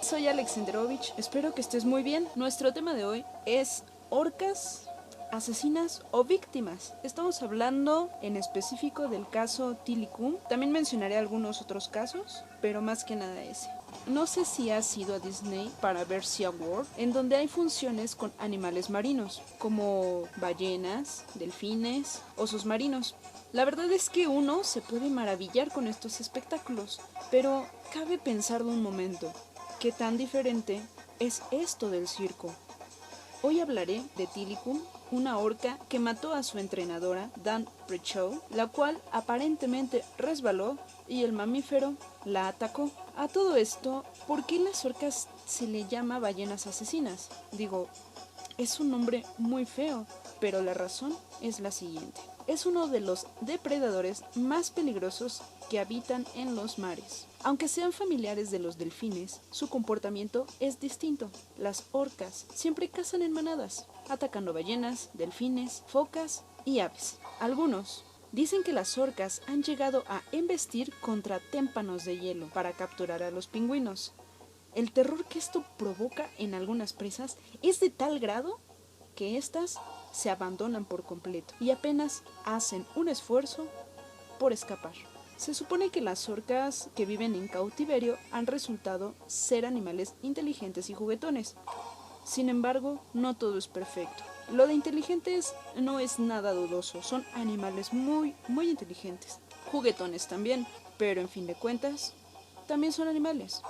soy Alex Senderovich, espero que estés muy bien. Nuestro tema de hoy es orcas, asesinas o víctimas. Estamos hablando en específico del caso Tilikum. También mencionaré algunos otros casos, pero más que nada ese. No sé si has ido a Disney para ver SeaWorld, en donde hay funciones con animales marinos, como ballenas, delfines, osos marinos. La verdad es que uno se puede maravillar con estos espectáculos, pero cabe pensarlo un momento, ¿qué tan diferente es esto del circo? Hoy hablaré de Tilikum, una orca que mató a su entrenadora, Dan Prechow, la cual aparentemente resbaló y el mamífero la atacó. A todo esto, ¿por qué las orcas se le llama ballenas asesinas? Digo, es un nombre muy feo, pero la razón es la siguiente. Es uno de los depredadores más peligrosos que habitan en los mares. Aunque sean familiares de los delfines, su comportamiento es distinto. Las orcas siempre cazan en manadas, atacando ballenas, delfines, focas y aves. Algunos dicen que las orcas han llegado a embestir contra témpanos de hielo para capturar a los pingüinos. El terror que esto provoca en algunas presas es de tal grado que éstas se abandonan por completo y apenas hacen un esfuerzo por escapar. Se supone que las orcas que viven en cautiverio han resultado ser animales inteligentes y juguetones. Sin embargo, no todo es perfecto. Lo de inteligentes no es nada dudoso, son animales muy inteligentes. Juguetones también, pero en fin de cuentas, también son animales.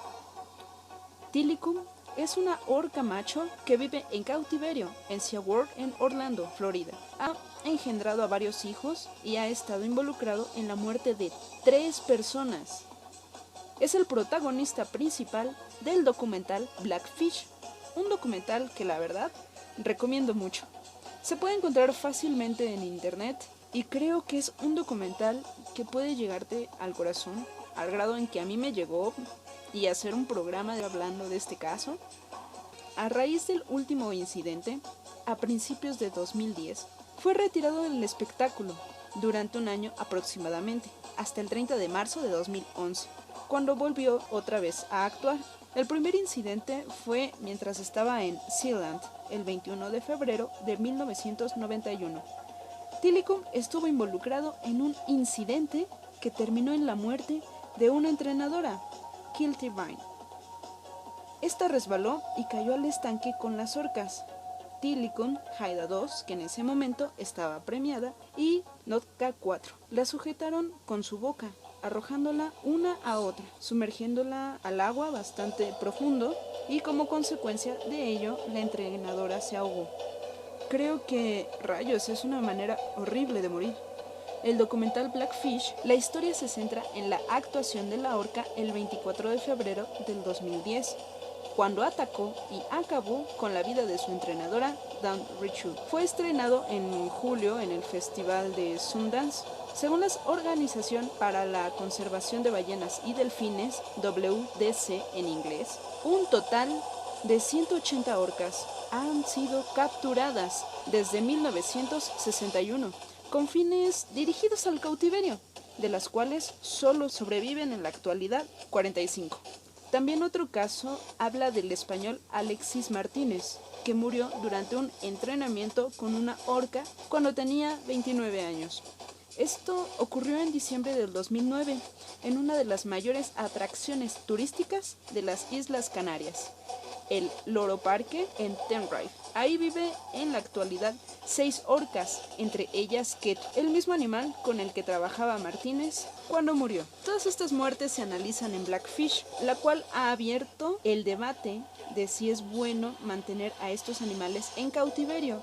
Tilikum es una orca macho que vive en cautiverio en SeaWorld en Orlando, Florida. Ha engendrado a varios hijos y ha estado involucrado en la muerte de 3 personas. Es el protagonista principal del documental Blackfish, un documental que la verdad recomiendo mucho. Se puede encontrar fácilmente en internet y creo que es un documental que puede llegarte al corazón, al grado en que a mí me llegó, y hacer un programa hablando de este caso. A raíz del último incidente, a principios de 2010, fue retirado del espectáculo durante un año aproximadamente, hasta el 30 de marzo de 2011, cuando volvió otra vez a actuar. El primer incidente fue mientras estaba en Sealand, el 21 de febrero de 1991. Tilikum estuvo involucrado en un incidente que terminó en la muerte de una entrenadora, Kilty Vine. Esta resbaló y cayó al estanque con las orcas Tilikum, Haida 2, que en ese momento estaba premiada, y Notka 4. La sujetaron con su boca, arrojándola una a otra, sumergiéndola al agua bastante profundo, y como consecuencia de ello, la entrenadora se ahogó. Creo que, rayos, es una manera horrible de morir. El documental Blackfish, la historia se centra en la actuación de la orca el 24 de febrero del 2010, cuando atacó y acabó con la vida de su entrenadora, Dan Prechow. Fue estrenado en julio en el Festival de Sundance. Según la Organización para la Conservación de Ballenas y Delfines, WDC en inglés, un total de 180 orcas han sido capturadas desde 1961. Con fines dirigidos al cautiverio, de las cuales solo sobreviven en la actualidad 45. También otro caso habla del español Alexis Martínez, que murió durante un entrenamiento con una orca cuando tenía 29 años. Esto ocurrió en diciembre del 2009, en una de las mayores atracciones turísticas de las Islas Canarias, el Loro Parque en Tenerife. Ahí vive en la actualidad 6 orcas, entre ellas Ketu, el mismo animal con el que trabajaba Martínez cuando murió. Todas estas muertes se analizan en Blackfish, la cual ha abierto el debate de si es bueno mantener a estos animales en cautiverio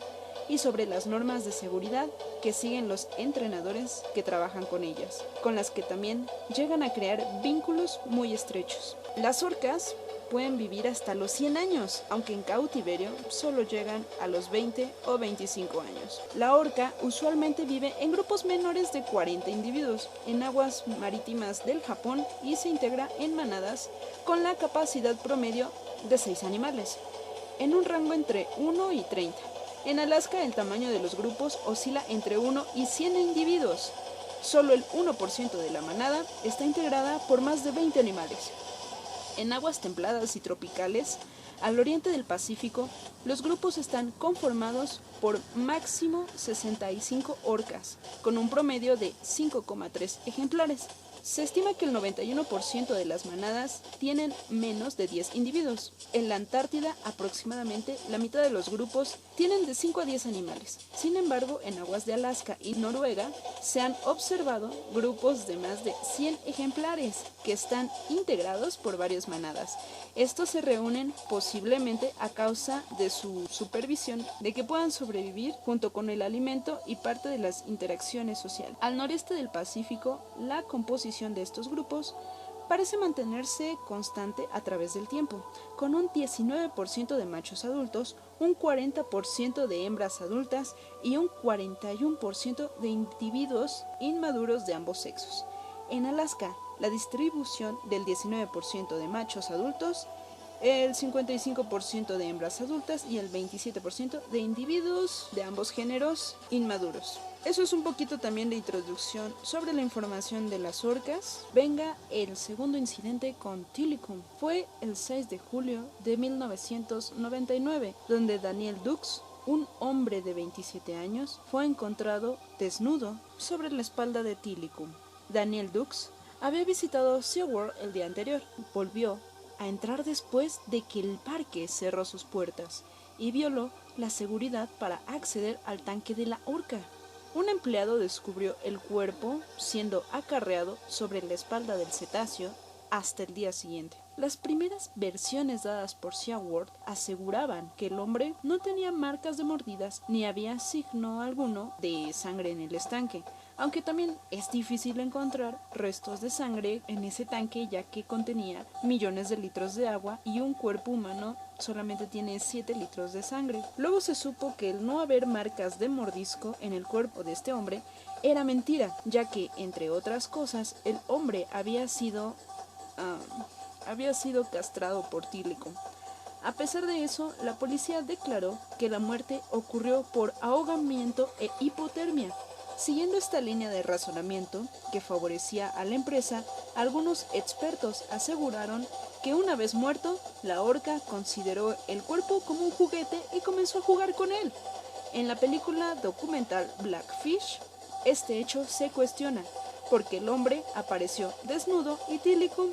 y sobre las normas de seguridad que siguen los entrenadores que trabajan con ellas, con las que también llegan a crear vínculos muy estrechos. Las orcas pueden vivir hasta los 100 años, aunque en cautiverio solo llegan a los 20 o 25 años. La orca usualmente vive en grupos menores de 40 individuos en aguas marítimas del Japón y se integra en manadas con la capacidad promedio de 6 animales, en un rango entre 1 y 30. En Alaska el tamaño de los grupos oscila entre 1 y 100 individuos. Solo el 1% de la manada está integrada por más de 20 animales. En aguas templadas y tropicales, al oriente del Pacífico, los grupos están conformados por máximo 65 orcas, con un promedio de 5,3 ejemplares. Se estima que el 91% de las manadas tienen menos de 10 individuos. En la Antártida, aproximadamente la mitad de los grupos tienen de 5 a 10 animales. Sin embargo, en aguas de Alaska y Noruega se han observado grupos de más de 100 ejemplares que están integrados por varias manadas. Estos se reúnen posiblemente a causa de su supervisión, de que puedan sobrevivir junto con el alimento y parte de las interacciones sociales. Al noreste del Pacífico, la composición de estos grupos parece mantenerse constante a través del tiempo, con un 19% de machos adultos, un 40% de hembras adultas y un 41% de individuos inmaduros de ambos sexos. En Alaska, la distribución del 19% de machos adultos, el 55% de hembras adultas y el 27% de individuos de ambos géneros inmaduros. Eso es un poquito también de introducción sobre la información de las orcas. Venga el segundo incidente con Tilikum. Fue el 6 de julio de 1999, donde Daniel Dux, un hombre de 27 años, fue encontrado desnudo sobre la espalda de Tilikum. Daniel Dux había visitado SeaWorld el día anterior. Volvió a entrar después de que el parque cerró sus puertas y violó la seguridad para acceder al tanque de la orca. Un empleado descubrió el cuerpo siendo acarreado sobre la espalda del cetáceo hasta el día siguiente. Las primeras versiones dadas por SeaWorld aseguraban que el hombre no tenía marcas de mordidas ni había signo alguno de sangre en el estanque, aunque también es difícil encontrar restos de sangre en ese tanque, ya que contenía millones de litros de agua y un cuerpo humano solamente tiene 7 litros de sangre. Luego se supo que el no haber marcas de mordisco en el cuerpo de este hombre era mentira, ya que, entre otras cosas, el hombre había sido castrado por Tilikum. A pesar de eso, la policía declaró que la muerte ocurrió por ahogamiento e hipotermia. Siguiendo esta línea de razonamiento que favorecía a la empresa, algunos expertos aseguraron que una vez muerto, la orca consideró el cuerpo como un juguete y comenzó a jugar con él. En la película documental Blackfish, este hecho se cuestiona, porque el hombre apareció desnudo y Tilikum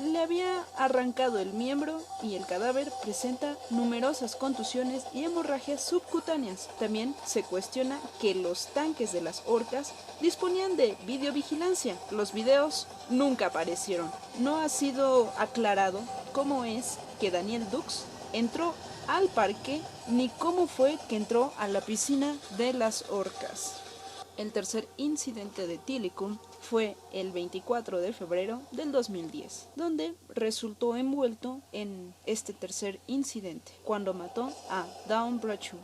le había arrancado el miembro y el cadáver presenta numerosas contusiones y hemorragias subcutáneas. También se cuestiona que los tanques de las orcas disponían de videovigilancia. Los videos nunca aparecieron. No ha sido aclarado cómo es que Daniel Dux entró al parque ni cómo fue que entró a la piscina de las orcas. El tercer incidente de Tilikum fue el 24 de febrero del 2010, donde resultó envuelto en este tercer incidente, cuando mató a Dawn Bradshaw,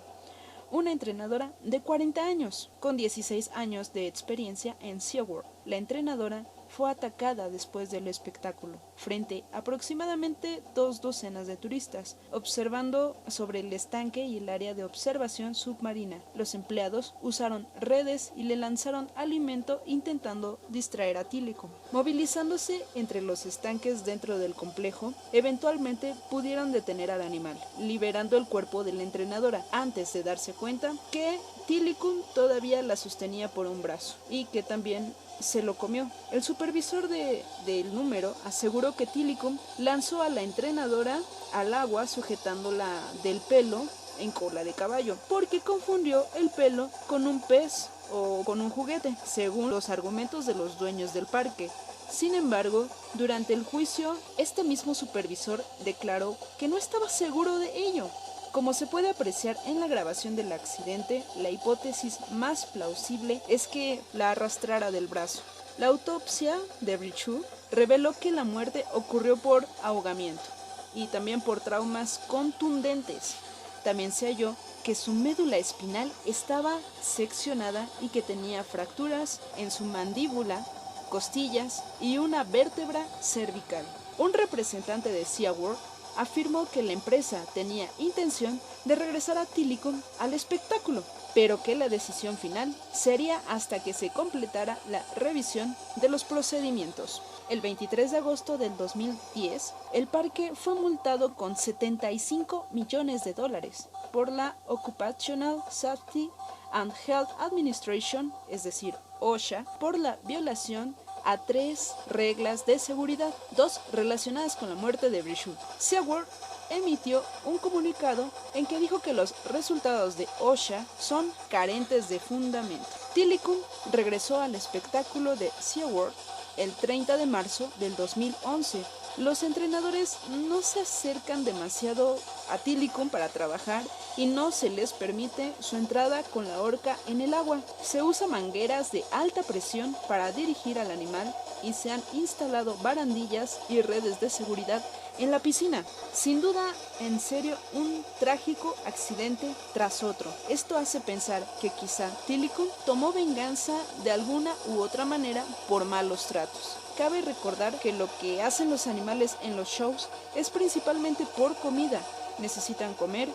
una entrenadora de 40 años, con 16 años de experiencia en SeaWorld. La entrenadora fue atacada después del espectáculo, frente a aproximadamente 2 docenas de turistas, observando sobre el estanque y el área de observación submarina. Los empleados usaron redes y le lanzaron alimento intentando distraer a Tilikum. Movilizándose entre los estanques dentro del complejo, eventualmente pudieron detener al animal, liberando el cuerpo de la entrenadora, antes de darse cuenta que Tilikum todavía la sostenía por un brazo y que también se lo comió. El supervisor del número aseguró que Tilikum lanzó a la entrenadora al agua sujetándola del pelo en cola de caballo, porque confundió el pelo con un pez o con un juguete, según los argumentos de los dueños del parque. Sin embargo, durante el juicio, este mismo supervisor declaró que no estaba seguro de ello. Como se puede apreciar en la grabación del accidente, la hipótesis más plausible es que la arrastrara del brazo. La autopsia de Bradshaw reveló que la muerte ocurrió por ahogamiento y también por traumas contundentes. También se halló que su médula espinal estaba seccionada y que tenía fracturas en su mandíbula, costillas y una vértebra cervical. Un representante de SeaWorld afirmó que la empresa tenía intención de regresar a Tilikum al espectáculo, pero que la decisión final sería hasta que se completara la revisión de los procedimientos. El 23 de agosto del 2010, el parque fue multado con $75 millones por la Occupational Safety and Health Administration, es decir, OSHA, por la violación a 3 reglas de seguridad, 2 relacionadas con la muerte de Brishoot. SeaWorld emitió un comunicado en que dijo que los resultados de OSHA son carentes de fundamento. Tilikum regresó al espectáculo de SeaWorld el 30 de marzo del 2011. Los entrenadores no se acercan demasiado a Tilikum para trabajar y no se les permite su entrada con la orca en el agua. Se usa mangueras de alta presión para dirigir al animal y se han instalado barandillas y redes de seguridad en la piscina. Sin duda, en serio, un trágico accidente tras otro. Esto hace pensar que quizá Tilikum tomó venganza de alguna u otra manera por malos tratos. Cabe recordar que lo que hacen los animales en los shows es principalmente por comida. Necesitan comer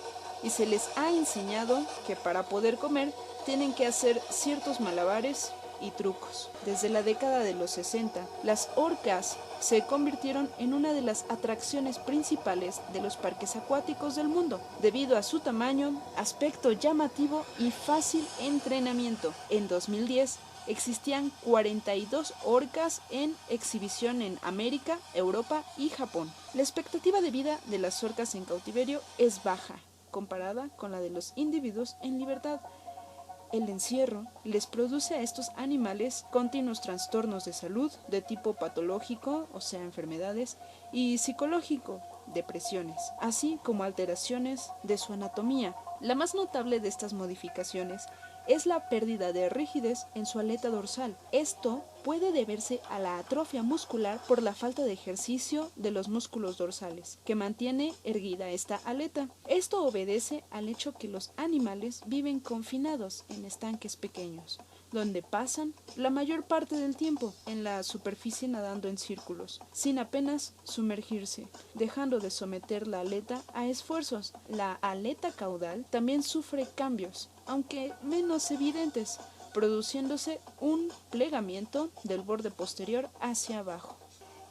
y se les ha enseñado que para poder comer tienen que hacer ciertos malabares y trucos. Desde la década de los 60, las orcas se convirtieron en una de las atracciones principales de los parques acuáticos del mundo, debido a su tamaño, aspecto llamativo y fácil entrenamiento. En 2010, existían 42 orcas en exhibición en América, Europa y Japón. La expectativa de vida de las orcas en cautiverio es baja, comparada con la de los individuos en libertad. El encierro les produce a estos animales continuos trastornos de salud de tipo patológico, o sea, enfermedades, y psicológico, depresiones, así como alteraciones de su anatomía. La más notable de estas modificaciones es la pérdida de rigidez en su aleta dorsal. Esto puede deberse a la atrofia muscular por la falta de ejercicio de los músculos dorsales, que mantiene erguida esta aleta. Esto obedece al hecho que los animales viven confinados en estanques pequeños, donde pasan la mayor parte del tiempo en la superficie nadando en círculos, sin apenas sumergirse, dejando de someter la aleta a esfuerzos. La aleta caudal también sufre cambios, aunque menos evidentes, produciéndose un plegamiento del borde posterior hacia abajo.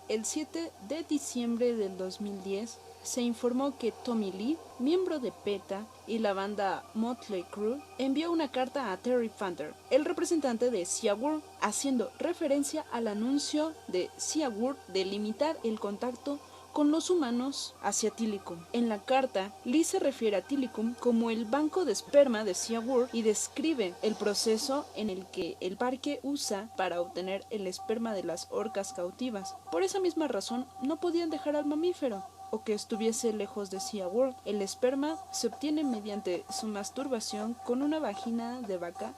El 7 de diciembre del 2010 se informó que Tommy Lee, miembro de PETA y la banda Motley Crue, envió una carta a Terry Fanter, el representante de SeaWorld, haciendo referencia al anuncio de SeaWorld de limitar el contacto con los humanos hacia Tilikum. En la carta, Lee se refiere a Tilikum como el banco de esperma de SeaWorld y describe el proceso en el que el parque usa para obtener el esperma de las orcas cautivas. Por esa misma razón, no podían dejar al mamífero o que estuviese lejos de SeaWorld. El esperma se obtiene mediante su masturbación con una vagina de vaca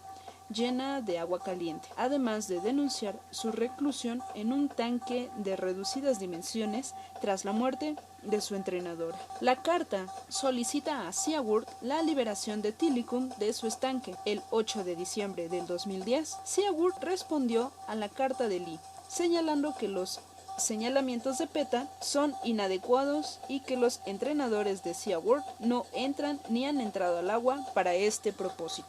llena de agua caliente, además de denunciar su reclusión en un tanque de reducidas dimensiones tras la muerte de su entrenadora. La carta solicita a SeaWorld la liberación de Tilikum de su estanque. El 8 de diciembre del 2010, SeaWorld respondió a la carta de Lee, señalando que los señalamientos de PETA son inadecuados y que los entrenadores de SeaWorld no entran ni han entrado al agua para este propósito.